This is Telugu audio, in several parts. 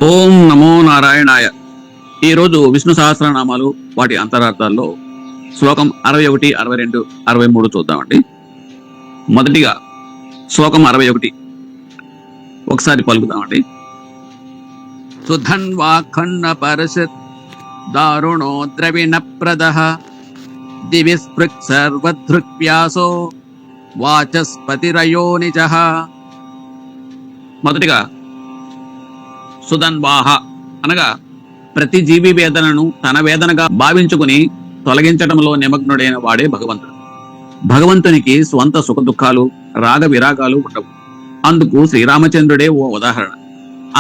ఓం నమో నారాయణాయ. ఈరోజు విష్ణు సహస్రనామాలు వాటి అంతరార్థాల్లో శ్లోకం 61, 62, 63 చూద్దామండి. మొదటిగా శ్లోకం 61 ఒకసారి పలుకుదామండి. సుధన్వాఖండ పరషత్ దారుణో ద్రవిణ ప్రదః దివిస్పృక్ సర్వదృక్వ్యాసో వాచస్పతిరయో నిజః. మొదటిగా సుధన్వాహ అనగా ప్రతి జీవి వేదనను తన వేదనగా భావించుకుని తొలగించడంలో నిమగ్నుడైన వాడే భగవంతుడు. భగవంతునికి స్వంత సుఖ దుఃఖాలు, రాగ విరాగాలు ఉండవు. అందుకు శ్రీరామచంద్రుడే ఓ ఉదాహరణ.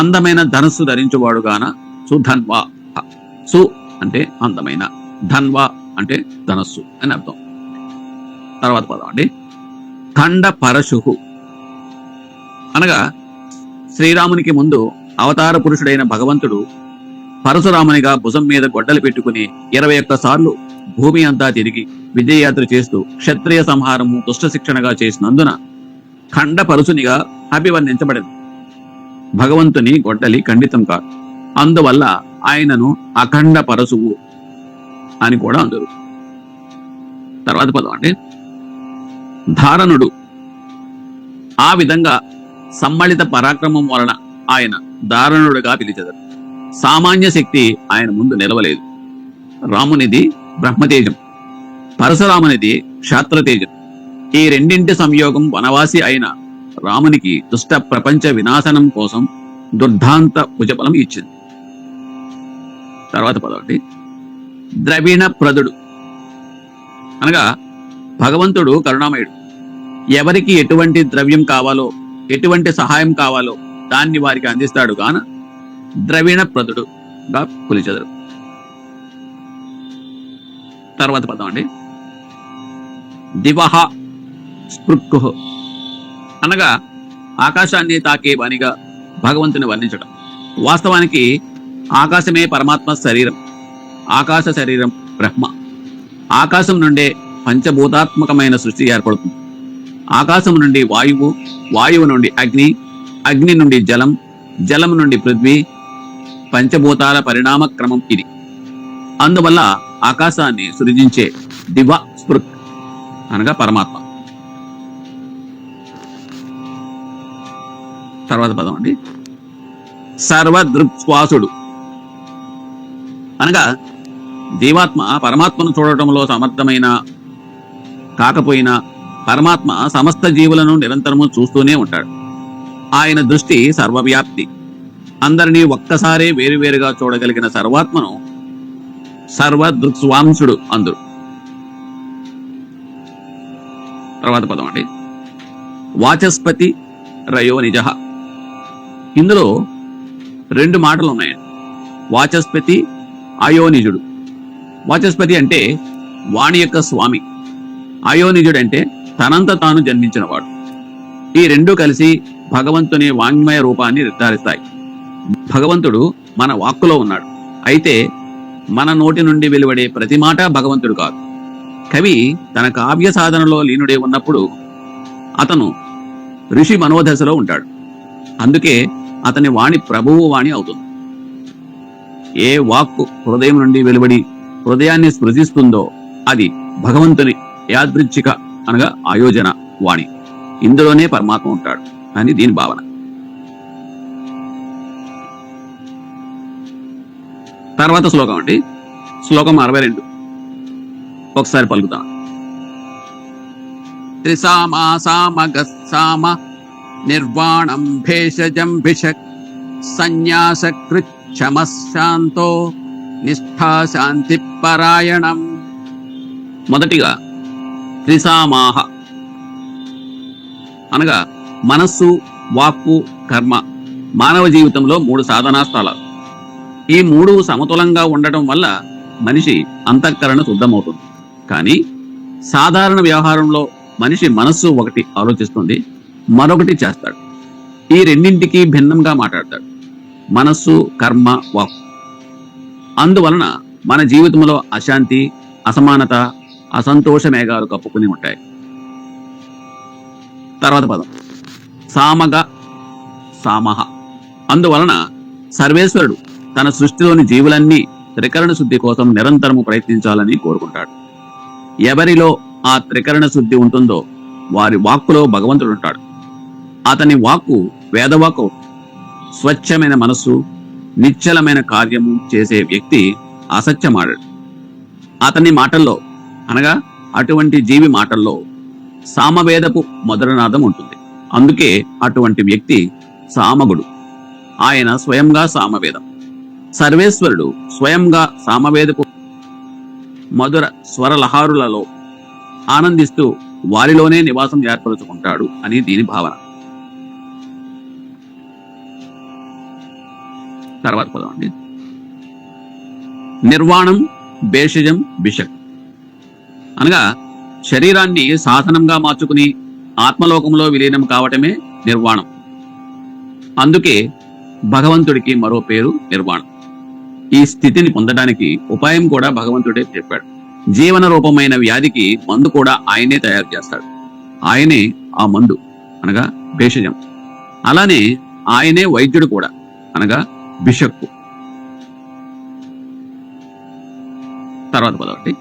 అందమైన ధనస్సు ధరించువాడుగాన సుధన్వా. సు అంటే అందమైన, ధన్వా అంటే ధనస్సు అని అర్థం. తర్వాత పదం అండి, ఖండ పరశుహు అనగా శ్రీరామునికి ముందు అవతార పురుషుడైన భగవంతుడు పరశురామునిగా భుజం మీద గొడ్డలు పెట్టుకుని 21 సార్లు భూమి అంతా తిరిగి విజయయాత్ర చేస్తూ క్షత్రియ సంహారము, దుష్ట శిక్షణగా చేసినందున ఖండ పరశునిగా అభివర్ణించబడింది. భగవంతుని గొడ్డలి ఖండితం కాదు, అందువల్ల ఆయనను అఖండ పరశువు అని కూడా అందరు. తర్వాత పదం అండి, ధారణుడు. ఆ విధంగా సమ్మళిత పరాక్రమం వలన ఆయన దారుణుడుగా పిలిచెదరు. సామాన్య శక్తి ఆయన ముందు నిలవలేదు. రామునిది బ్రహ్మతేజం, పరశురామునిది క్షాత్రతేజం. ఈ రెండింటి సంయోగం వనవాసి అయిన రామునికి దుష్ట ప్రపంచ వినాశనం కోసం దుర్ధాంత భుజబలం ఇచ్చింది. తర్వాత పదవి ద్రవిణ ప్రదుడు అనగా భగవంతుడు కరుణామయుడు. ఎవరికి ఎటువంటి ద్రవ్యం కావాలో, ఎటువంటి సహాయం కావాలో దాన్ని వారికి అందిస్తాడు గాన ద్రవిణ ప్రదుడుగా కొలిచెదరు. తర్వాత పదం అండి, దివహ స్పృక్కు అనగా ఆకాశాన్ని తాకే వానిగా భగవంతుని వర్ణించడం. వాస్తవానికి ఆకాశమే పరమాత్మ శరీరం, ఆకాశ శరీరం బ్రహ్మ. ఆకాశం నుండే పంచభూతాత్మకమైన సృష్టి ఏర్పడుతుంది. ఆకాశం నుండి వాయువు, వాయువు నుండి అగ్ని, అగ్ని నుండి జలం, జలం నుండి పృథ్వీ. పంచభూతాల పరిణామ క్రమం ఇది. అందువల్ల ఆకాశాన్ని సృజించే దివ స్పృక్ అనగా పరమాత్మ. తర్వాత పదం అండి, సర్వదృక్శ్వాసుడు అనగా జీవాత్మ పరమాత్మను చూడటంలో సమర్థమైన కాకపోయినా పరమాత్మ సమస్త జీవులను నిరంతరము చూస్తూనే ఉంటాడు. ఆయన దృష్టి సర్వవ్యాప్తి. అందరినీ ఒక్కసారే వేరువేరుగా చూడగలిగిన సర్వాత్మను సర్వదృక్స్వాంసుడు అందరు. తర్వాత పదం అండి, వాచస్పతి రయో నిజ. ఇందులో 2 మాటలు ఉన్నాయండి, వాచస్పతి, అయోనిజుడు. వాచస్పతి అంటే వాణి యొక్క స్వామి, అయోనిజుడు అంటే తనంత తాను జన్మించినవాడు. ఈ 2 కలిసి భగవంతుని వాంగ్మయ రూపాన్ని నిర్ధారిస్తాయి. భగవంతుడు మన వాక్కులో ఉన్నాడు, అయితే మన నోటి నుండి వెలువడే ప్రతి మాట భగవంతుడు కాదు. కవి తన కావ్య సాధనలో లీనుడే ఉన్నప్పుడు అతను ఋషి మనోదశలో ఉంటాడు. అందుకే అతని వాణి ప్రభువు వాణి అవుతుంది. ఏ వాక్కు హృదయం నుండి వెలువడి హృదయాన్ని స్పృశిస్తుందో అది భగవంతుని యాదృచ్ఛిక అనగా ఆయోజన వాణి. ఇందులోనే పరమాత్మ ఉంటాడు అని దీని భావన. తర్వాత శ్లోకం అండి, శ్లోకం 62 ఒకసారి పలుకుతాం. త్రిసామా సామగస్సామ నిర్వాణం భేషజం భిషక్ సన్యాస కృచ్ఛమశాంతో నిష్ఠా శాంతి పరాయణం. మొదటిగా త్రిసామాహ అనగా మనస్సు, వాక్కు, కర్మ. మానవ జీవితంలో 3 సాధనా స్థలాలు. ఈ 3 సమతులంగా ఉండటం వల్ల మనిషి అంతఃకరణ శుద్ధమవుతుంది. కానీ సాధారణ వ్యవహారంలో మనిషి మనస్సు ఒకటి ఆలోచిస్తుంది, మరొకటి చేస్తాడు. ఈ రెండింటికి భిన్నంగా మాట్లాడతాడు, మనస్సు, కర్మ, వాక్కు. అందువలన మన జీవితంలో అశాంతి, అసమానత, అసంతోష మేఘాలు కప్పుకుని ఉంటాయి. తర్వాత పదం సామగ సామహ. అందువలన సర్వేశ్వరుడు తన సృష్టిలోని జీవులన్నీ త్రికరణ శుద్ధి కోసం నిరంతరము ప్రయత్నించాలని కోరుకుంటాడు. ఎవరిలో ఆ త్రికరణ శుద్ధి ఉంటుందో వారి వాక్కులో భగవంతుడు ఉంటాడు. అతని వాక్కు వేదవాక్కు. స్వచ్ఛమైన మనస్సు, నిశ్చలమైన కార్యము చేసే వ్యక్తి అసత్యమాడాడు. అతని మాటల్లో అనగా అటువంటి జీవి మాటల్లో సామవేదపు మధురనాదం ఉంటుంది. అందుకే అటువంటి వ్యక్తి సామగుడు. ఆయన స్వయంగా సామవేదం. సర్వేశ్వరుడు స్వయంగా సామవేదపు మధుర స్వరలహారులలో ఆనందిస్తూ వారిలోనే నివాసం ఏర్పరుచుకుంటాడు అని దీని భావన. తర్వాత పదం అండి. నిర్వాణం భేషజం బిషక్ అనగా శరీరాన్ని సాధనంగా మార్చుకుని ఆత్మలోకంలో విలీనం కావటమే నిర్వాణం. అందుకే భగవంతుడికి మరో పేరు నిర్వాణం. ఈ స్థితిని పొందడానికి ఉపాయం కూడా భగవంతుడే చెప్పాడు. జీవన రూపమైన వ్యాధికి మందు కూడా ఆయనే తయారు చేస్తాడు. ఆయనే ఆ మందు అనగా భేషజం. అలానే ఆయనే వైద్యుడు కూడా అనగా బిషక్కు. తర్వాత పదవండి.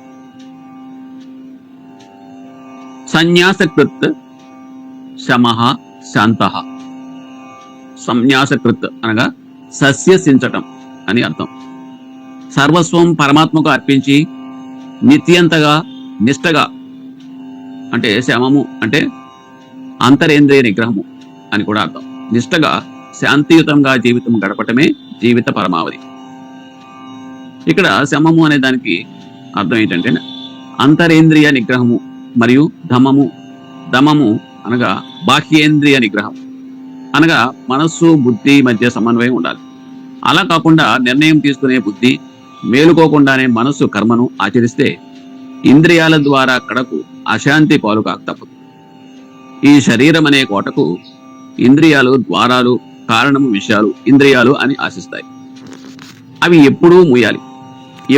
సన్యాసకృత్ శమః శాంతః. సన్యాసకృత్ అనగా సస్యసించటం అని అర్థం. సర్వస్వం పరమాత్మకు అర్పించి నిత్యంతగా నిష్టగా అంటే శమము అంటే అంతరేంద్రియ నిగ్రహము అని కూడా అర్థం. నిష్టగా శాంతియుతంగా జీవితం గడపటమే జీవిత పరమావధి. ఇక్కడ శమము అనే దానికి అర్థం ఏంటంటే అంతరేంద్రియ నిగ్రహము మరియు దమము అనగా బాహ్యేంద్రియ నిగ్రహం అనగా మనస్సు బుద్ధి మధ్య సమన్వయం ఉండాలి. అలా కాకుండా నిర్ణయం తీసుకునే బుద్ధి మేలుకోకుండానే మనస్సు కర్మను ఆచరిస్తే ఇంద్రియాల ద్వారా కడకు అశాంతి పాలు కాక తప్పదు. ఈ శరీరం అనే కోటకు ఇంద్రియాలు ద్వారాలు, కారణము విషయాలు ఇంద్రియాలు అని ఆశిస్తాయి. అవి ఎప్పుడూ మూయాలి,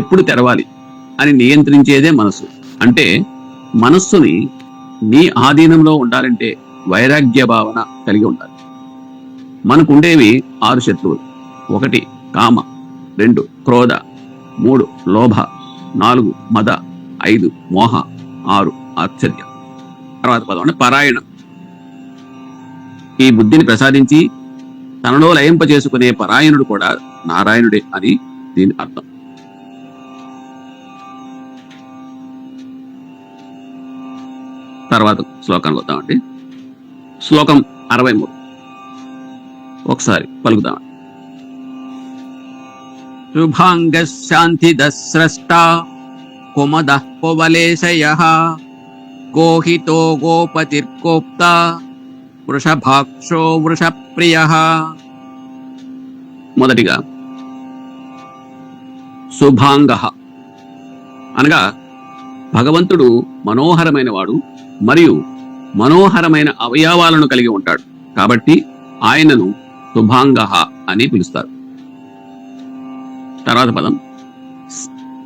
ఎప్పుడు తెరవాలి అని నియంత్రించేదే మనస్సు. అంటే మనస్సుని నీ ఆధీనంలో ఉండాలంటే వైరాగ్య భావన కలిగి ఉండాలి. మనకుండేవి 6 శత్రువులు. 1 కామ, 2 క్రోధ, 3 లోభ, 4 మద, 5 మోహ, 6 ఆశ్చర్యం. తర్వాత పదం పరాయణం. ఈ బుద్ధిని ప్రసాదించి తనలో లయింపజేసుకునే పరాయణుడు కూడా నారాయణుడే అని దీని అర్థం. తర్వాత శ్లోకానికి వద్దామండి. శ్లోకం 63 ఒకసారి పలుకుదాం. శుభాంగ శాంతి దస్రష్ట కుమద కువలేశయః గోహితో గోపతిర్గోప్త వృషభాక్షో వృషప్రియః. మొదటిగా శుభాంగ అనగా భగవంతుడు మనోహరమైన వాడు మరియు మనోహరమైన అవయవాలను కలిగి ఉంటాడు కాబట్టి ఆయనను శుభాంగ అని పిలుస్తారు. తర్వాత పదం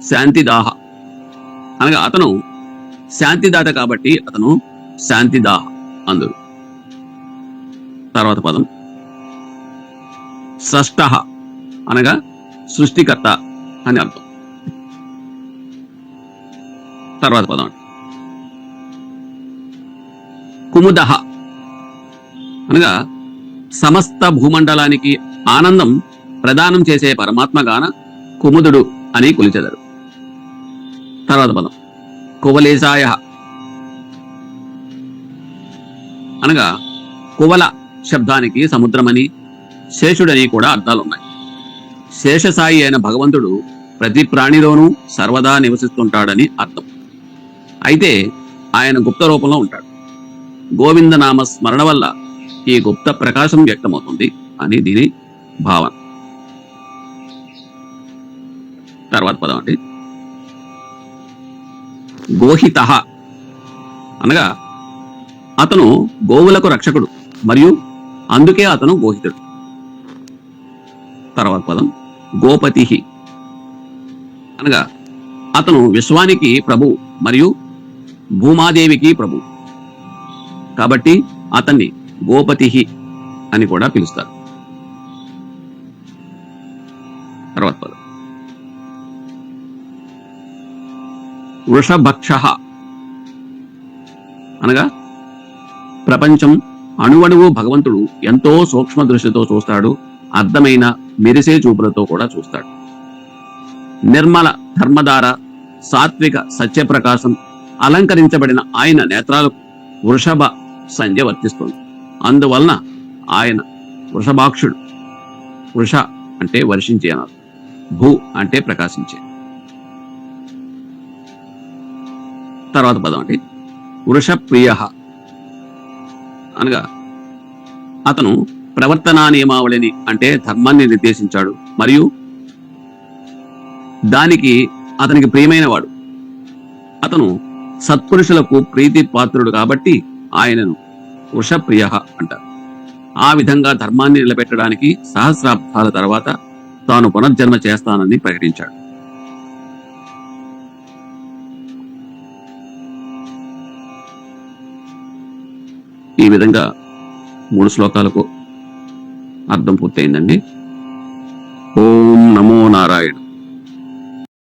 శాంతిదాహ అనగా అతను శాంతిదాత కాబట్టి అతను శాంతిదాహ అందురు. తర్వాత పదం సృష్ట అనగా సృష్టికర్త అని అర్థం. తర్వాత పదం కుముదః అనగా సమస్త భూమండలానికి ఆనందం ప్రదానం చేసే పరమాత్మగాన కుముదుడు అని కొలిచెదరు. తర్వాత పదం కువలేశాయ అనగా కువల శబ్దానికి సముద్రమని శేషుడని కూడా అర్థాలున్నాయి. శేషసాయి అయిన భగవంతుడు ప్రతి ప్రాణిలోనూ సర్వదా నివసిస్తుంటాడని అర్థం. అయితే ఆయన గుప్త రూపంలో ఉంటాడు. గోవిందనామ స్మరణ వల్ల ఈ గుప్త ప్రకాశం వ్యక్తమవుతుంది అని దీని భావన. తర్వాత పదం అండి గోహిత అనగా అతను గోవులకు రక్షకుడు మరియు అందుకే అతను గోహితుడు. తర్వాత పదం గోపతి అనగా అతను విశ్వానికి ప్రభు మరియు భూమాదేవికి ప్రభు కాబట్టి అతన్ని గోపతి అని కూడా పిలుస్తారు. వృషభక్ష అనగా ప్రపంచం అణువణువు భగవంతుడు ఎంతో సూక్ష్మ దృష్టితో చూస్తాడు, అర్థమైన మెరిసే చూపులతో కూడా చూస్తాడు. నిర్మల ధర్మధార సాత్విక సత్యప్రకాశం అలంకరించబడిన ఆయన నేత్రాలకు వృషభ సంధ్య వర్తిస్తుంది. అందువలన ఆయన వృషభాక్షుడు. వృష అంటే వర్షించే అన్నారు, భూ అంటే ప్రకాశించే. తర్వాత పదం అండి వృషప్రియ అనగా అతను ప్రవర్తనా నియమావళిని అంటే ధర్మాన్ని నిర్దేశించాడు మరియు దానికి అతనికి ప్రియమైన వాడు. అతను సత్పురుషులకు ప్రీతి పాత్రుడు కాబట్టి ఆయనను వృషప్రియ అంటారు. ఆ విధంగా ధర్మాన్ని నిలబెట్టడానికి సహస్రాబ్దాల తర్వాత తాను పునర్జన్మ చేస్తానని ప్రకటించాడు. ఈ విధంగా 3 శ్లోకాలకు అర్థం పూర్తయిందండి. ఓం నమో నారాయణ.